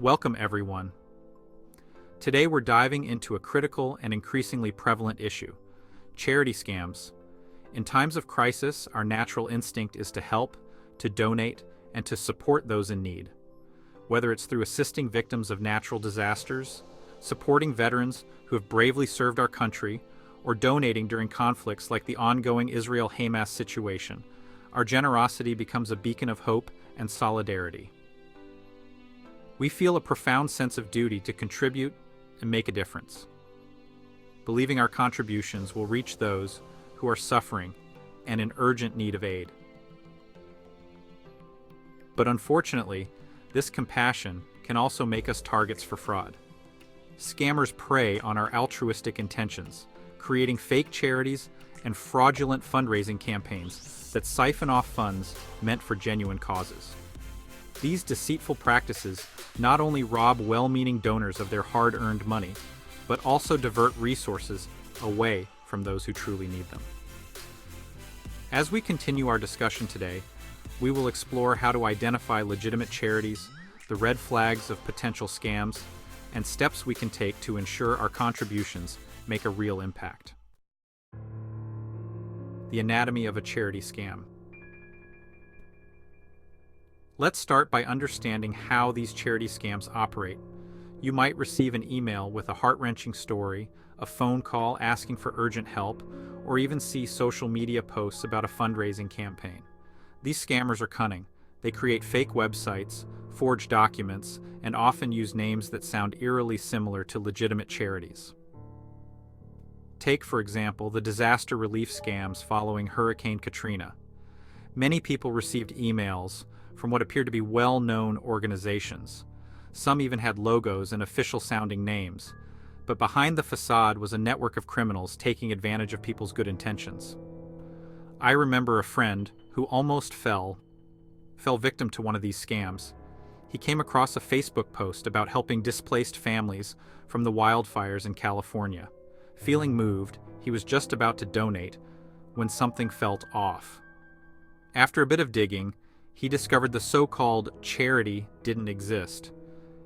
Welcome, everyone. Today we're diving into a critical and increasingly prevalent issue: charity scams. In times of crisis, our natural instinct is to help, to donate, and to support those in need. Whether it's through assisting victims of natural disasters, supporting veterans who have bravely served our country, or donating during conflicts like the ongoing Israel-Hamas situation, our generosity becomes a beacon of hope and solidarity. We feel a profound sense of duty to contribute and make a difference, believing our contributions will reach those who are suffering and in urgent need of aid. But unfortunately, this compassion can also make us targets for fraud. Scammers prey on our altruistic intentions, creating fake charities and fraudulent fundraising campaigns that siphon off funds meant for genuine causes. These deceitful practices not only rob well-meaning donors of their hard-earned money, but also divert resources away from those who truly need them. As we continue our discussion today, we will explore how to identify legitimate charities, the red flags of potential scams, and steps we can take to ensure our contributions make a real impact. The anatomy of a charity scam. Let's start by understanding how these charity scams operate. You might receive an email with a heart-wrenching story, a phone call asking for urgent help, or even see social media posts about a fundraising campaign. These scammers are cunning. They create fake websites, forge documents, and often use names that sound eerily similar to legitimate charities. Take, for example, the disaster relief scams following Hurricane Katrina. Many people received emails from what appeared to be well-known organizations. Some even had logos and official-sounding names, but behind the facade was a network of criminals taking advantage of people's good intentions. I remember a friend who almost fell victim to one of these scams. He came across a Facebook post about helping displaced families from the wildfires in California. Feeling moved, he was just about to donate when something felt off. After a bit of digging, he discovered the so-called charity didn't exist.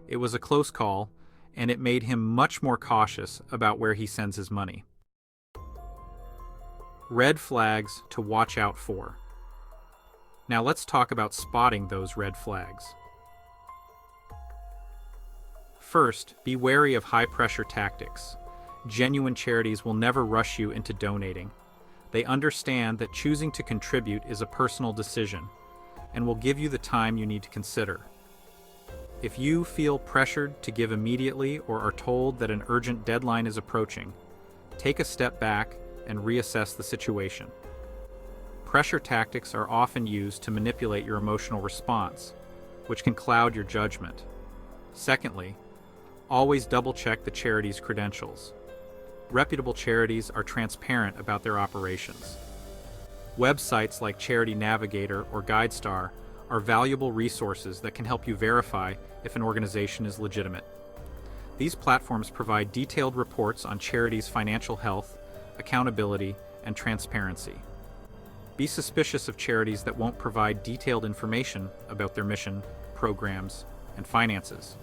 It was a close call, and it made him much more cautious about where he sends his money. Red flags to watch out for. Now let's talk about spotting those red flags. First, be wary of high-pressure tactics. Genuine charities will never rush you into donating. They understand that choosing to contribute is a personal decision, and will give you the time you need to consider. If you feel pressured to give immediately or are told that an urgent deadline is approaching, take a step back and reassess the situation. Pressure tactics are often used to manipulate your emotional response, which can cloud your judgment. Secondly, always double-check the charity's credentials. Reputable charities are transparent about their operations. Websites like Charity Navigator or GuideStar are valuable resources that can help you verify if an organization is legitimate. These platforms provide detailed reports on charities' financial health, accountability, and transparency. Be suspicious of charities that won't provide detailed information about their mission, programs, and finances.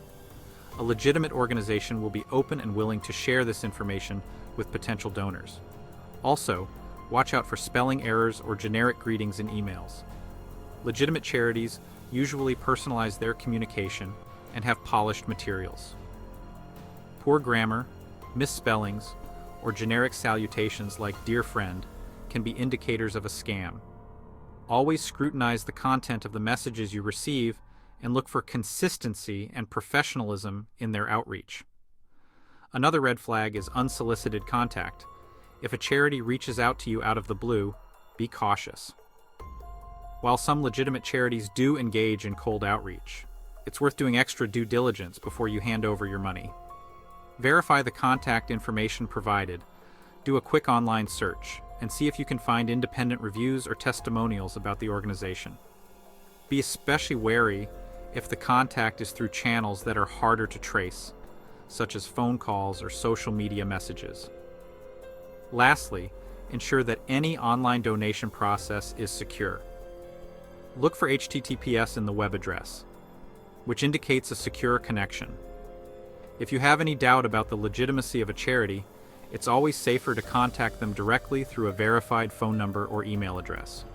A legitimate organization will be open and willing to share this information with potential donors. Also, watch out for spelling errors or generic greetings in emails. Legitimate charities usually personalize their communication and have polished materials. Poor grammar, misspellings, or generic salutations like "Dear Friend" can be indicators of a scam. Always scrutinize the content of the messages you receive and look for consistency and professionalism in their outreach. Another red flag is unsolicited contact. If a charity reaches out to you out of the blue, be cautious. While some legitimate charities do engage in cold outreach, it's worth doing extra due diligence before you hand over your money. Verify the contact information provided, do a quick online search, and see if you can find independent reviews or testimonials about the organization. Be especially wary if the contact is through channels that are harder to trace, such as phone calls or social media messages. Lastly, ensure that any online donation process is secure. Look for HTTPS in the web address. which indicates a secure connection. If you have any doubt about the legitimacy of a charity, it's always safer to contact them directly through a verified phone number or email address.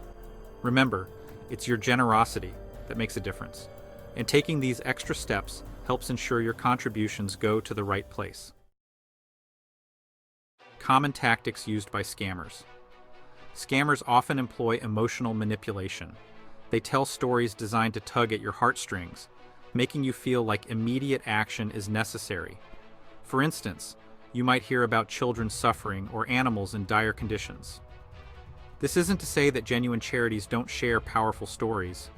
Remember, it's your generosity that makes a difference, and taking these extra steps helps ensure your contributions go to the right place. Common tactics used by scammers. Scammers often employ emotional manipulation. They tell stories designed to tug at your heartstrings, making you feel like immediate action is necessary. For instance, you might hear about children suffering or animals in dire conditions. This isn't to say that genuine charities don't share powerful stories,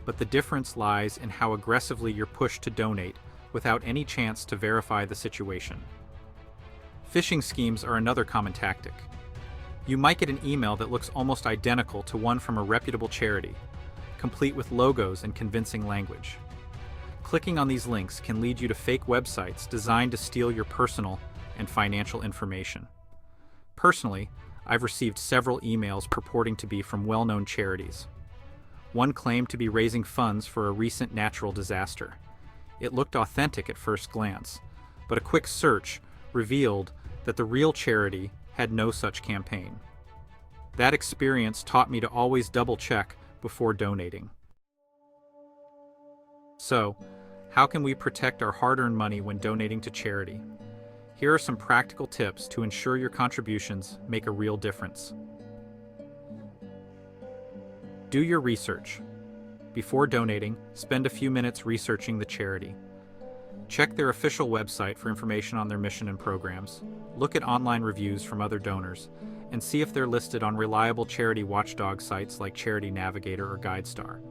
but the difference lies in how aggressively you're pushed to donate without any chance to verify the situation. Phishing schemes are another common tactic. You might get an email that looks almost identical to one from a reputable charity, complete with logos and convincing language. Clicking on these links can lead you to fake websites designed to steal your personal and financial information. Personally, I've received several emails purporting to be from well-known charities. One claimed to be raising funds for a recent natural disaster. It looked authentic at first glance, but a quick search revealed that the real charity had no such campaign. That experience taught me to always double-check before donating. So, how can we protect our hard-earned money when donating to charity? Here are some practical tips to ensure your contributions make a real difference. Do your research. Before donating, spend a few minutes researching the charity. Check their official website for information on their mission and programs. Look at online reviews from other donors, and see if they're listed on reliable charity watchdog sites like Charity Navigator or GuideStar.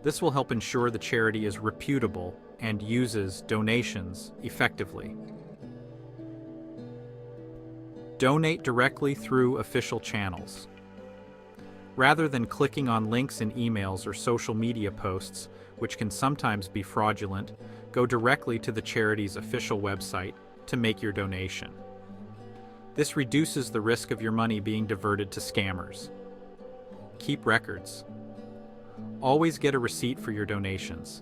This will help ensure the charity is reputable and uses donations effectively. Donate directly through official channels. Rather than clicking on links in emails or social media posts, which can sometimes be fraudulent, go directly to the charity's official website to make your donation. This reduces the risk of your money being diverted to scammers. Keep records. Always get a receipt for your donations.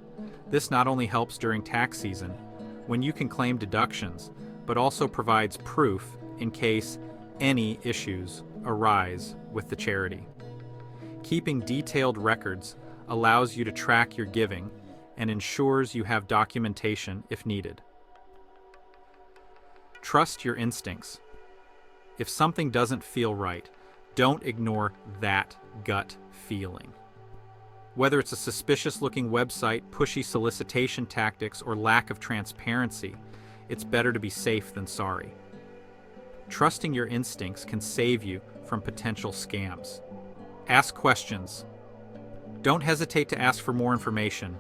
This not only helps during tax season, when you can claim deductions, but also provides proof in case any issues arise with the charity. Keeping detailed records allows you to track your giving and ensures you have documentation if needed. Trust your instincts. If something doesn't feel right, don't ignore that gut feeling. Whether it's a suspicious-looking website, pushy solicitation tactics, or lack of transparency, it's better to be safe than sorry. Trusting your instincts can save you from potential scams. Ask questions. Don't hesitate to ask for more information.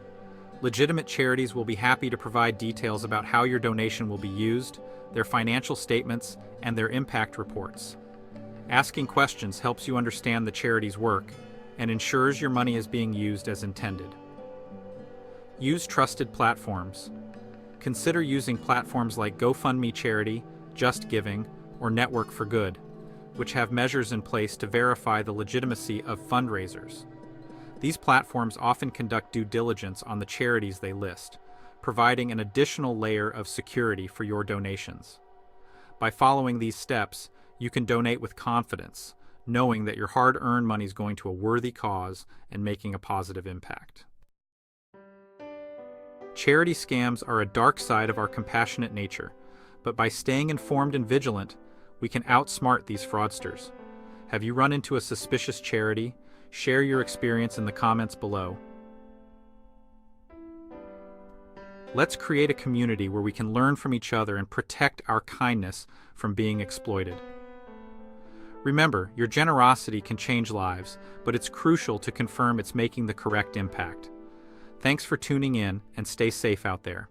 Legitimate charities will be happy to provide details about how your donation will be used, their financial statements, and their impact reports. Asking questions helps you understand the charity's work and ensures your money is being used as intended. Use trusted platforms. Consider using platforms like GoFundMe Charity, Just Giving, or Network for Good, which have measures in place to verify the legitimacy of fundraisers. These platforms often conduct due diligence on the charities they list, providing an additional layer of security for your donations. By following these steps, you can donate with confidence, knowing that your hard-earned money is going to a worthy cause and making a positive impact. Charity scams are a dark side of our compassionate nature, but by staying informed and vigilant, we can outsmart these fraudsters. Have you run into a suspicious charity? Share your experience in the comments below. Let's create a community where we can learn from each other and protect our kindness from being exploited. Remember, your generosity can change lives, but it's crucial to confirm it's making the correct impact. Thanks for tuning in, and stay safe out there.